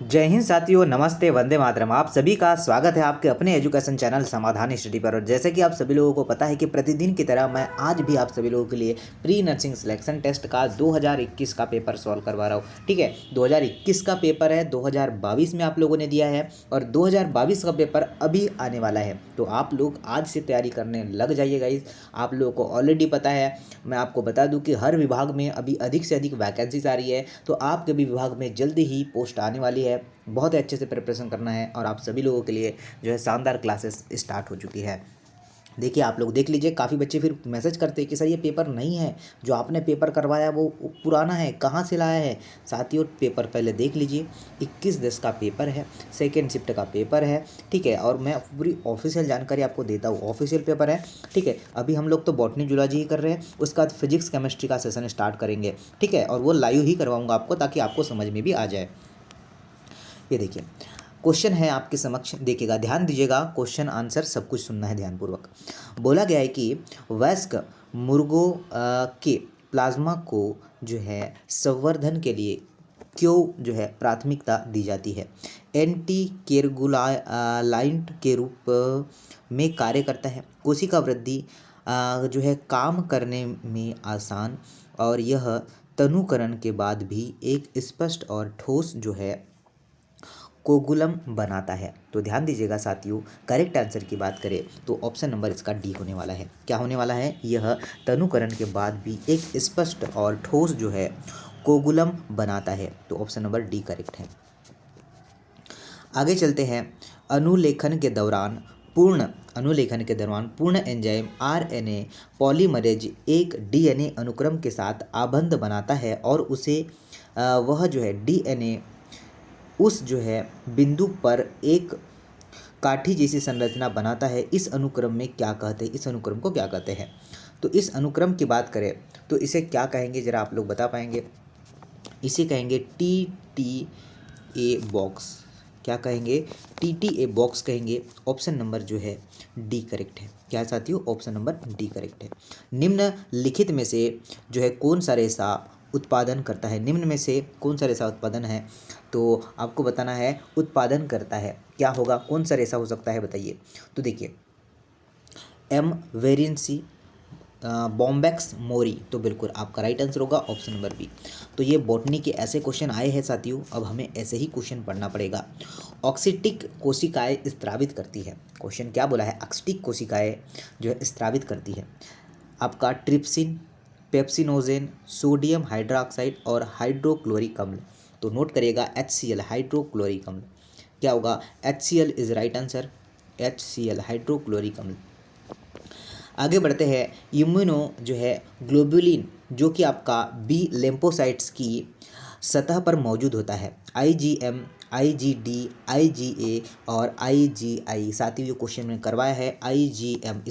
जय हिंद साथियों, नमस्ते, वंदे मातरम। आप सभी का स्वागत है आपके अपने एजुकेशन चैनल समाधान स्टडी पर। और जैसे कि आप सभी लोगों को पता है कि प्रतिदिन की तरह मैं आज भी आप सभी लोगों के लिए प्री नर्सिंग सिलेक्शन टेस्ट का 2021 का पेपर सॉल्व करवा रहा हूँ। ठीक है, 2021 का पेपर है, 2022 में आप लोगों ने दिया है और 2022 का पेपर अभी आने वाला है। तो आप लोग आज से तैयारी करने लग जाइएगा। आप लोगों को ऑलरेडी पता है, मैं आपको बता दूं कि हर विभाग में अभी अधिक से अधिक वैकेंसीज आ रही है। तो आपके भी विभाग में जल्दी ही पोस्ट आने वाली है। बहुत अच्छे से प्रिपरेशन करना है और आप सभी लोगों के लिए जो है शानदार क्लासेस स्टार्ट हो चुकी है। देखिए, आप लोग देख लीजिए, काफ़ी बच्चे फिर मैसेज करते हैं कि सर ये पेपर नहीं है, जो आपने पेपर करवाया वो पुराना है, कहाँ से लाया है। साथियों, पेपर पहले देख लीजिए, 21/10 का पेपर है, सेकेंड शिफ्ट का पेपर है। ठीक है, और मैं पूरी ऑफिशियल जानकारी आपको देता हूँ। ऑफिशियल पेपर है। ठीक है, अभी हम लोग तो बॉटनी जूलॉजी ही कर रहे हैं, उसके बाद फिजिक्स केमिस्ट्री का सेशन स्टार्ट करेंगे। ठीक है, और वो लाइव ही करवाऊँगा आपको, ताकि आपको समझ में भी आ जाए। ये देखिए, क्वेश्चन है आपके समक्ष, देखिएगा, ध्यान दीजिएगा, क्वेश्चन आंसर सब कुछ सुनना है ध्यानपूर्वक। बोला गया है कि वयस्क मुर्गों के प्लाज्मा को जो है संवर्धन के लिए क्यों जो है प्राथमिकता दी जाती है। एंटी केरगुलाइंट के रूप में कार्य करता है। कोशिका वृद्धि जो है काम करने में आसान, और यह तनुकरण के बाद भी एक स्पष्ट और ठोस जो है कोगुलम बनाता है। तो ध्यान दीजिएगा साथियों, करेक्ट आंसर की बात करें तो ऑप्शन नंबर इसका डी होने वाला है। क्या होने वाला है? यह तनुकरण के बाद भी एक स्पष्ट और ठोस जो है कोगुलम बनाता है। तो ऑप्शन नंबर डी करेक्ट है। आगे चलते हैं। अनुलेखन के दौरान पूर्ण एंजाइम आरएनए पॉलीमरेज एक डीएनए अनुक्रम के साथ आबंध बनाता है और उसे वह जो है डीएनए उस जो है बिंदु पर एक काठी जैसी संरचना बनाता है। इस अनुक्रम में क्या कहते हैं? इस अनुक्रम को क्या कहते हैं? तो इस अनुक्रम की बात करें तो इसे क्या कहेंगे, जरा आप लोग बता पाएंगे? इसे कहेंगे TTA बॉक्स। क्या कहेंगे? TTA बॉक्स कहेंगे। ऑप्शन नंबर जो है डी करेक्ट है। क्या साथियों? ऑप्शन नंबर डी करेक्ट है। निम्नलिखित में से जो है कौन सा रेशा उत्पादन करता है? निम्न में से कौन सा रेशा उत्पादन है? तो आपको बताना है उत्पादन करता है। क्या होगा? कौन सा रेशा हो सकता है, बताइए। तो देखिए, एम वेरिएंसी, बॉम्बैक्स मोरी, तो बिल्कुल आपका राइट आंसर होगा ऑप्शन नंबर बी। तो ये बॉटनी के ऐसे क्वेश्चन आए हैं साथियों, अब हमें ऐसे ही क्वेश्चन पढ़ना पड़ेगा। ऑक्सीटिक कोशिकाएं स्त्रावित करती है। क्वेश्चन क्या बोला है? ऑक्सीटिक कोशिकाएं जो है स्त्रावित करती है आपका ट्रिप्सिन, पेप्सिनोजेन, सोडियम हाइड्रोक्साइड और हाइड्रोक्लोरिक अम्ल। तो नोट करिएगा HCl, हाइड्रोक्लोरिक अम्ल। क्या होगा? HCl is right answer. HCl, hydrochloric अम्ल। आगे बढ़ते हैं। इम्यूनो जो है ग्लोबुलिन, जो कि आपका बी लेम्फोसाइट्स की सतह पर मौजूद होता है। IgM, IgD, IgA और IgI। साथ ही जो क्वेश्चन में करवाया है IgM,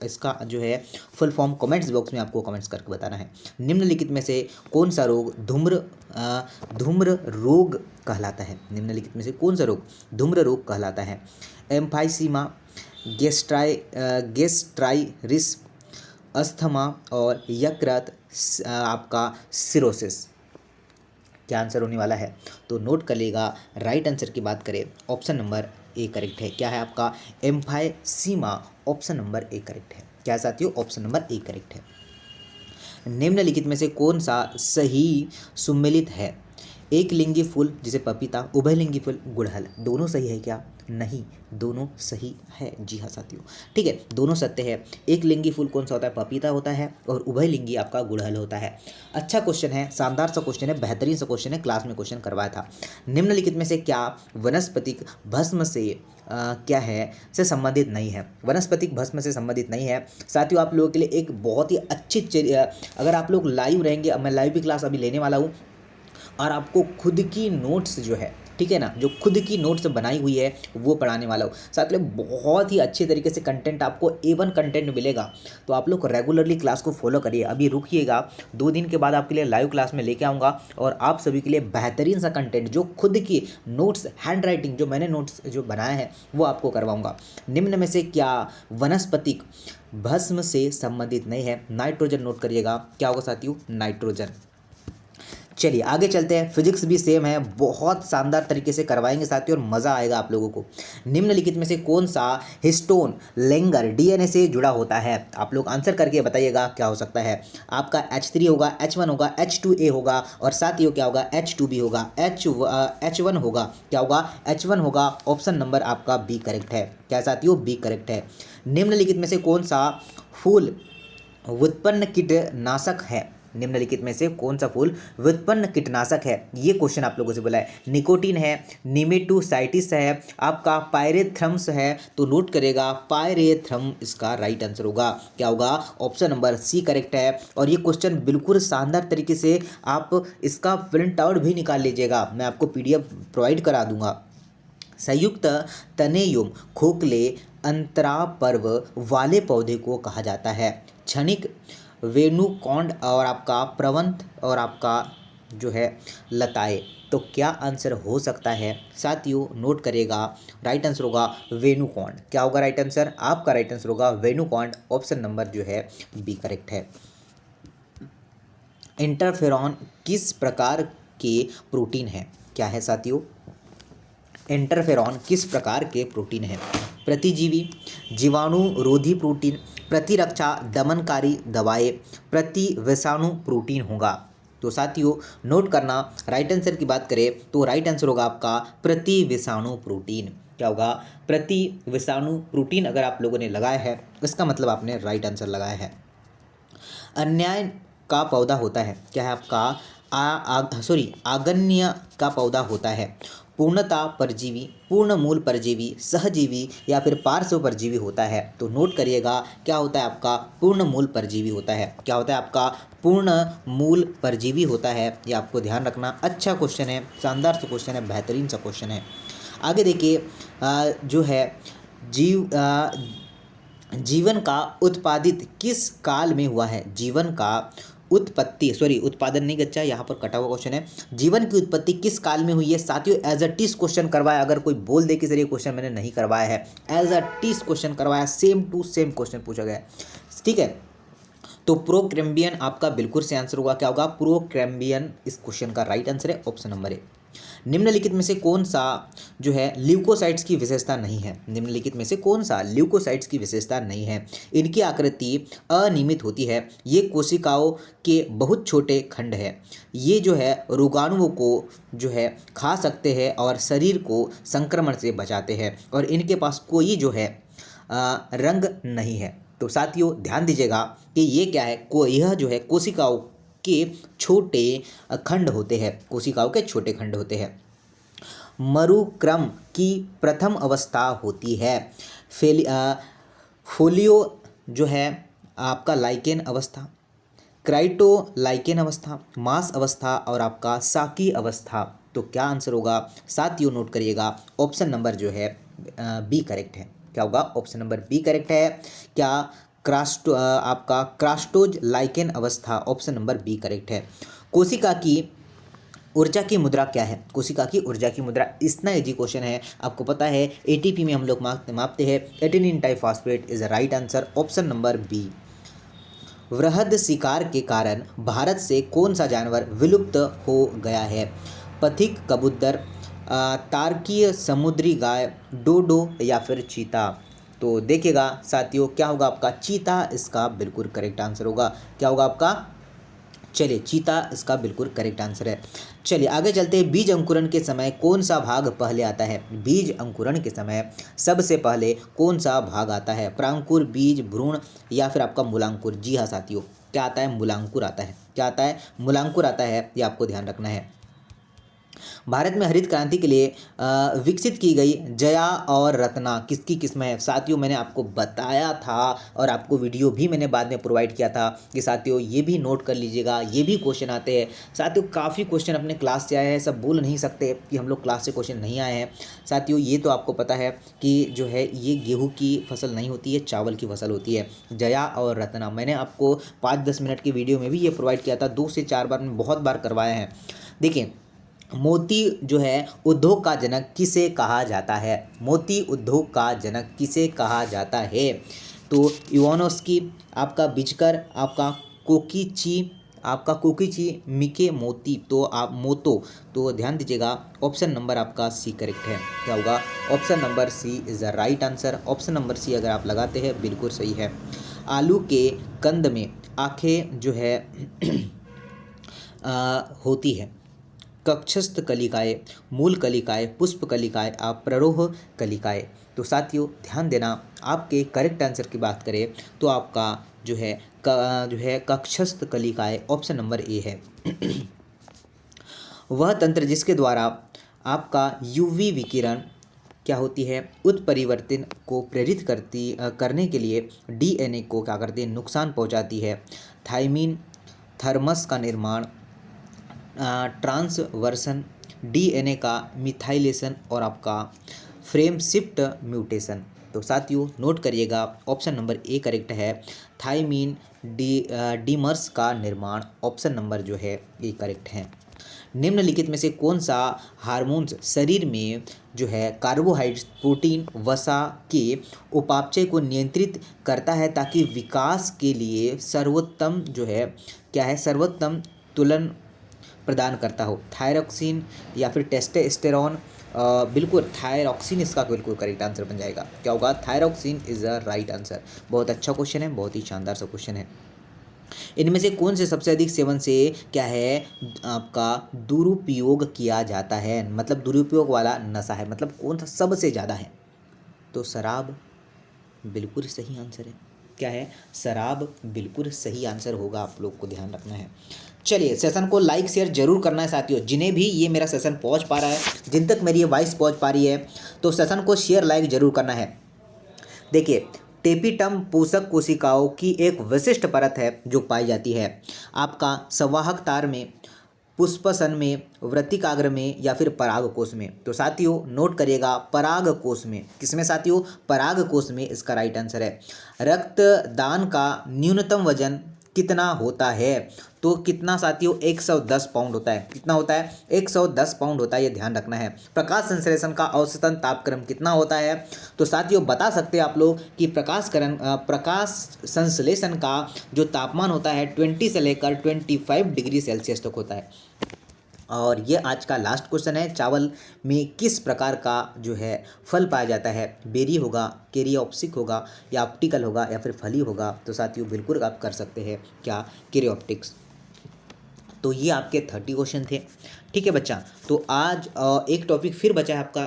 इसका जो है फुल फॉर्म कमेंट्स बॉक्स में आपको कमेंट्स करके बताना है। निम्नलिखित में से कौन सा रोग धूम्र रोग कहलाता है? निम्नलिखित में से कौन सा रोग धूम्र रोग कहलाता है? एम्फाइसीमा, गेस्ट्राइरिस, अस्थमा और यकृत आपका सिरोसिस। क्या आंसर होने वाला है? तो नोट कर लेगा। राइट आंसर की बात करें, ऑप्शन नंबर ए करेक्ट है। क्या है आपका? Emphysema, option number A correct है। क्या साथियों? ऑप्शन नंबर ए करेक्ट है। निम्नलिखित में से कौन सा सही सुमेलित है? एक लिंगी फूल जिसे पपीता, उभयलिंगी फूल गुड़हल। दोनों सही है क्या? नहीं, दोनों सही है। जी हाँ साथियों, ठीक है, दोनों सत्य है। एक लिंगी फूल कौन सा होता है? पपीता होता है, और उभयलिंगी आपका गुड़हल होता है। अच्छा क्वेश्चन है, शानदार सा क्वेश्चन है, बेहतरीन सा क्वेश्चन है, क्लास में क्वेश्चन करवाया था। निम्नलिखित में से क्या वनस्पतिक भस्म से क्या है से संबंधित नहीं है? वनस्पतिक भस्म से संबंधित नहीं है। साथियों, आप लोगों के लिए एक बहुत ही अच्छी अगर आप लोग लाइव रहेंगे, अब मैं लाइव भी क्लास अभी लेने वाला हूँ, और आपको खुद की नोट्स जो है, ठीक है ना, जो खुद की नोट्स बनाई हुई है वो पढ़ाने वाला हूँ। साथ में बहुत ही अच्छे तरीके से कंटेंट, आपको A1 कंटेंट मिलेगा। तो आप लोग रेगुलरली क्लास को फॉलो करिए। अभी रुकिएगा, 2 दिन के बाद आपके लिए लाइव क्लास में लेके आऊँगा, और आप सभी के लिए बेहतरीन सा कंटेंट, जो खुद की नोट्स, हैंड राइटिंग, जो मैंने नोट्स जो बनाए हैं वो आपको करवाऊँगा। निम्न में से क्या वनस्पतिक भस्म से संबंधित नहीं है? नाइट्रोजन। नोट करिएगा। क्या होगा साथियों? नाइट्रोजन। चलिए आगे चलते हैं। फिजिक्स भी सेम है, बहुत शानदार तरीके से करवाएंगे साथियों और मज़ा आएगा आप लोगों को। निम्नलिखित में से कौन सा हिस्टोन लेंगर डीएनए से जुड़ा होता है? आप लोग आंसर करके बताइएगा क्या हो सकता है। आपका H3 होगा, H1 होगा, H2A होगा और साथियों क्या होगा, H2B होगा, H1 होगा, क्या होगा, H1 होगा। ऑप्शन नंबर आपका बी करेक्ट है। क्या साथियों, बी करेक्ट है। निम्नलिखित में से कौन सा फूल व्युत्पन्न कीटनाशक है? निम्नलिखित में से कौन सा फूल व्युत्पन्न कीटनाशक है? ये क्वेश्चन आप लोगों से बोला है। निकोटीन है, निमेटोसाइटिस है, आपका पायरेथ्रम्स है। तो नोट करेगा पायरेथ्रम इसका राइट आंसर होगा। क्या होगा, ऑप्शन नंबर सी करेक्ट है। और ये क्वेश्चन बिल्कुल शानदार तरीके से आप इसका प्रिंट आउट भी निकाल लीजिएगा, मैं आपको पीडीएफ प्रोवाइड करा दूंगा। संयुक्त तनेयुम खोखले अंतरापर्व वाले पौधे को कहा जाता है? क्षणिक, वेणुकॉन्ड और आपका प्रवंत और आपका जो है लताएं। तो क्या आंसर हो सकता है साथियों, नोट करेगा। राइट आंसर होगा वेणुकॉन्ड। क्या होगा राइट आंसर, आपका राइट आंसर होगा वेणुकॉन्ड। ऑप्शन नंबर जो है बी करेक्ट है। इंटरफेरॉन किस प्रकार के प्रोटीन है? क्या है साथियों, इंटरफेरॉन किस प्रकार के प्रोटीन है? प्रतिजीवी, जीवाणुरोधी प्रोटीन, प्रतिरक्षा दमनकारी दवाएं, प्रतिविषाणु प्रोटीन होगा। तो साथियों नोट करना, राइट आंसर की बात करें तो राइट आंसर होगा आपका प्रतिविषाणु प्रोटीन। क्या होगा, प्रतिविषाणु प्रोटीन। अगर आप लोगों ने लगाया है इसका मतलब आपने राइट आंसर लगाया है। अन्याय का पौधा होता है? क्या है आपका, आगन्य का पौधा होता है? पूर्णता परजीवी, पूर्णमूल परजीवी, सहजीवी या फिर पार्श्व परजीवी होता है? तो नोट करिएगा क्या होता है आपका, पूर्णमूल परजीवी होता है। क्या होता है आपका, पूर्णमूल परजीवी होता है। ये आपको ध्यान रखना। अच्छा क्वेश्चन है, शानदार सा क्वेश्चन है, बेहतरीन सा क्वेश्चन है। आगे देखिए, जो है जीवन का उत्पादित किस काल में हुआ है? जीवन का उत्पादन नहीं बच्चा, यहाँ पर कटा हुआ क्वेश्चन है। जीवन की उत्पत्ति किस काल में हुई है? साथियों एज अ टीज क्वेश्चन करवाया, अगर कोई बोल दे कि सर ये क्वेश्चन मैंने नहीं करवाया है, एज अ टीज क्वेश्चन करवाया, सेम टू सेम क्वेश्चन पूछा गया है, ठीक है। तो प्रोक्रैम्बियन आपका बिल्कुल से आंसर होगा। क्या होगा, प्रोक्रैम्बियन इस क्वेश्चन का राइट आंसर है। Option number A. निम्नलिखित में से कौन सा जो है ल्यूकोसाइट्स की विशेषता नहीं है? निम्नलिखित में से कौन सा ल्यूकोसाइट्स की विशेषता नहीं है? इनकी आकृति अनियमित होती है, ये कोशिकाओं के बहुत छोटे खंड है, ये जो है रोगाणुओं को जो है खा सकते हैं और शरीर को संक्रमण से बचाते हैं, और इनके पास कोई जो है रंग नहीं है। तो साथियों ध्यान दीजिएगा कि ये क्या है, यह जो है कोशिकाओं के छोटे खंड होते हैं, कोशिकाओं के छोटे खंड होते हैं। मरुक्रम की प्रथम अवस्था होती है फोलियो जो है आपका लाइकेन अवस्था, क्राइटो लाइकेन अवस्था, मास अवस्था और आपका साकी अवस्था। तो क्या आंसर होगा साथियों, नोट करिएगा। ऑप्शन नंबर जो है बी करेक्ट है। क्या होगा, ऑप्शन नंबर बी करेक्ट है। क्या आपका क्रास्टोज लाइकेन अवस्था, ऑप्शन नंबर बी करेक्ट है। कोशिका की ऊर्जा की मुद्रा क्या है? कोशिका की ऊर्जा की मुद्रा, इतना इजी क्वेश्चन है, आपको पता है एटीपी में हम लोग मापते हैं। Adenine diphosphate is right answer. Option number B. वृहद शिकार के कारण भारत से कौन सा जानवर विलुप्त हो गया है? पथिक कबूतर, तारकीय समुद्री गाय, डोडो या फिर चीता? तो देखिएगा साथियों क्या होगा आपका, चीता इसका बिल्कुल करेक्ट आंसर होगा। क्या होगा आपका, चलिए चीता इसका बिल्कुल करेक्ट आंसर है। चलिए आगे चलते हैं। बीज अंकुरण के समय कौन सा भाग पहले आता है? बीज अंकुरण के समय सबसे पहले कौन सा भाग आता है? प्रांकुर, बीज, भ्रूण या फिर आपका मूलांकुर? जी हाँ साथियों, क्या आता है, मूलांकुर आता है। क्या आता है, मूलांकुर आता है, ये आपको ध्यान रखना है। भारत में हरित क्रांति के लिए विकसित की गई जया और रत्ना किसकी किस्म है? साथियों मैंने आपको बताया था और आपको वीडियो भी मैंने बाद में प्रोवाइड किया था कि साथियों ये भी नोट कर लीजिएगा, ये भी क्वेश्चन आते हैं। साथियों काफ़ी क्वेश्चन अपने क्लास से आए हैं, सब बोल नहीं सकते कि हम लोग क्लास से क्वेश्चन नहीं आए हैं। साथियों ये तो आपको पता है कि जो है ये गेहूँ की फसल नहीं होती है, चावल की फसल होती है। जया और रत्ना मैंने आपको 5-10 मिनट की वीडियो में भी ये प्रोवाइड किया था, 2 से 4 बार में बहुत बार करवाया है। देखिए मोती जो है उद्योग का जनक किसे कहा जाता है? मोती उद्योग का जनक किसे कहा जाता है? तो इवानोस्की, आपका बिजकर, आपका कोकिची, आपका कोकिची मिके मोती, तो आप मोतो, तो ध्यान दीजिएगा ऑप्शन नंबर आपका सी करेक्ट है। क्या होगा? Option number C is the right answer. Option number C अगर आप लगाते हैं बिल्कुल सही है। आलू के कंद में आंखें जो है होती है। कक्षस्थ कलिकाएँ, मूल कलिकाएँ, पुष्प कलिकाएँ, प्ररोह कलिकाएँ। तो साथियों ध्यान देना, आपके करेक्ट आंसर की बात करें तो आपका जो है कक्षस्थ कलिकाएँ, ऑप्शन नंबर ए है। वह तंत्र जिसके द्वारा आपका यूवी विकिरण क्या होती है, उत्परिवर्तन को प्रेरित करने के लिए डीएनए को क्या करती है, नुकसान पहुंचाती है। थायमीन, थर्मस का निर्माण, ट्रांसवर्सन, डीएनए का मिथाइलेशन और आपका फ्रेम शिफ्ट म्यूटेशन। तो साथियों नोट करिएगा, ऑप्शन नंबर ए करेक्ट है। थायमीन डीमर्स का निर्माण, ऑप्शन नंबर जो है ए करेक्ट है। निम्नलिखित में से कौन सा हार्मोन्स शरीर में जो है कार्बोहाइड्रेट, प्रोटीन, वसा के उपापचय को नियंत्रित करता है ताकि विकास के लिए सर्वोत्तम जो है क्या है, सर्वोत्तम तुलन प्रदान करता हो? थायरॉक्सिन या फिर टेस्टोस्टेरोन? बिल्कुल थायरॉक्सिन इसका बिल्कुल करेक्ट आंसर बन जाएगा। क्या होगा? Thyroxine is the right answer. बहुत अच्छा क्वेश्चन है, बहुत ही शानदार सा क्वेश्चन है। इनमें से कौन से सबसे अधिक सेवन से क्या है आपका दुरुपयोग किया जाता है, मतलब दुरुपयोग वाला नशा है, मतलब कौन सा सबसे ज़्यादा है? तो शराब बिल्कुल सही आंसर है। क्या है? शराब बिल्कुल सही आंसर होगा, आप लोग को ध्यान रखना है। चलिए सेशन को लाइक शेयर जरूर करना है साथियों। जिन्हें भी ये मेरा सेशन पहुंच पा रहा है, जिन तक मेरी ये वॉइस पहुंच पा रही है, तो सेशन को शेयर लाइक जरूर करना है। देखिए टेपिटम पोषक कोशिकाओं की एक विशिष्ट परत है जो पाई जाती है आपका संवाहक तार में, पुष्पसन में, वृत्तिकाग्र में या फिर परागकोश में। तो साथियों नोट करिएगा, परागकोश में। किसमें साथियों? परागकोश में इसका राइट आंसर है। रक्तदान का न्यूनतम वजन कितना होता है? तो कितना साथियों? 110 पाउंड होता है। कितना होता है? 110 पाउंड होता है, ये ध्यान रखना है। प्रकाश संश्लेषण का औसतन तापक्रम कितना होता है? तो साथियों बता सकते हैं आप लोग कि प्रकाश संश्लेषण का जो तापमान होता है 20 से लेकर 25 डिग्री सेल्सियस तक होता है। और ये आज का लास्ट क्वेश्चन है, चावल में किस प्रकार का जो है फल पाया जाता है? बेरी होगा, केरियोप्सिक होगा या ऑप्टिकल होगा या फिर फली होगा? तो साथियों बिल्कुल आप कर सकते हैं क्या, केरियोप्टिक्स। तो ये आपके 30 क्वेश्चन थे। ठीक है बच्चा, तो आज एक टॉपिक फिर बचा है आपका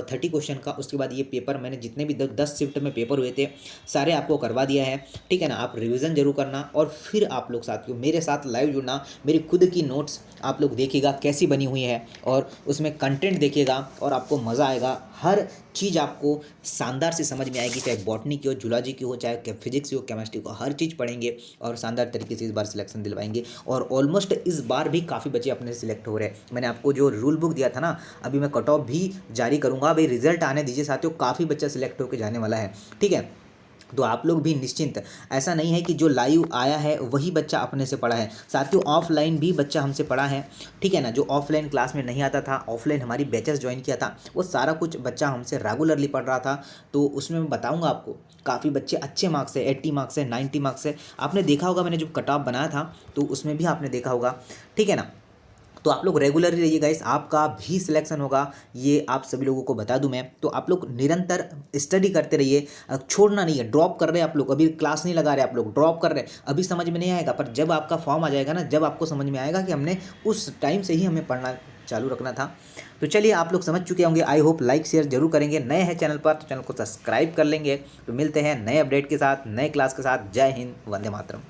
30 क्वेश्चन का। उसके बाद ये पेपर मैंने जितने भी 10 शिफ्ट में पेपर हुए थे सारे आपको करवा दिया है। ठीक है ना, आप रिवीजन जरूर करना और फिर आप लोग साथियों मेरे साथ लाइव जुड़ना। मेरी खुद की नोट्स आप लोग देखिएगा कैसी बनी हुई है और उसमें कंटेंट देखिएगा और आपको मज़ा आएगा। हर चीज़ आपको शानदार से समझ में आएगी, चाहे बॉटनी की हो, जूलॉजी की हो, चाहे फिजिक्स की हो, केमिस्ट्री को, हर चीज़ पढ़ेंगे और शानदार तरीके से इस बार सिलेक्शन दिलवाएंगे। और ऑलमोस्ट इस बार भी काफ़ी बच्चे अपने सिलेक्ट हो रहे हैं। मैंने आपको जो रूल बुक दिया था ना, अभी मैं कट ऑफ भी जारी करूँगा। अभी रिजल्ट आने दीजिए साथियों, काफ़ी बच्चा सिलेक्ट होकर जाने वाला है। ठीक है, तो आप लोग भी निश्चिंत, ऐसा नहीं है कि जो लाइव आया है वही बच्चा अपने से पढ़ा है साथियों, ऑफलाइन भी बच्चा हमसे पढ़ा है। ठीक है ना, जो ऑफलाइन क्लास में नहीं आता था, ऑफलाइन हमारी बैचेस ज्वाइन किया था, वो सारा कुछ बच्चा हमसे रेगुलरली पढ़ रहा था। तो उसमें मैं बताऊंगा आपको, काफ़ी बच्चे अच्छे मार्क्स है, 80 मार्क्स है, 90 मार्क्स है। आपने देखा होगा मैंने जो कट ऑफ बनाया था तो उसमें भी आपने देखा होगा। ठीक है ना, तो आप लोग रेगुलरली रहिए गाइस, आपका भी सिलेक्शन होगा, ये आप सभी लोगों को बता दूं मैं। तो आप लोग निरंतर स्टडी करते रहिए, छोड़ना नहीं है। ड्रॉप कर रहे हैं आप लोग, अभी क्लास नहीं लगा रहे आप लोग, ड्रॉप कर रहे हैं, अभी समझ में नहीं आएगा, पर जब आपका फॉर्म आ जाएगा ना, जब आपको समझ में आएगा कि हमने उस टाइम से ही हमें पढ़ना चालू रखना था। तो चलिए आप लोग समझ चुके होंगे, आई होप लाइक शेयर जरूर करेंगे। नए हैं चैनल पर तो चैनल को सब्सक्राइब कर लेंगे। तो मिलते हैं नए अपडेट के साथ, नए क्लास के साथ। जय हिंद, वंदे मातरम।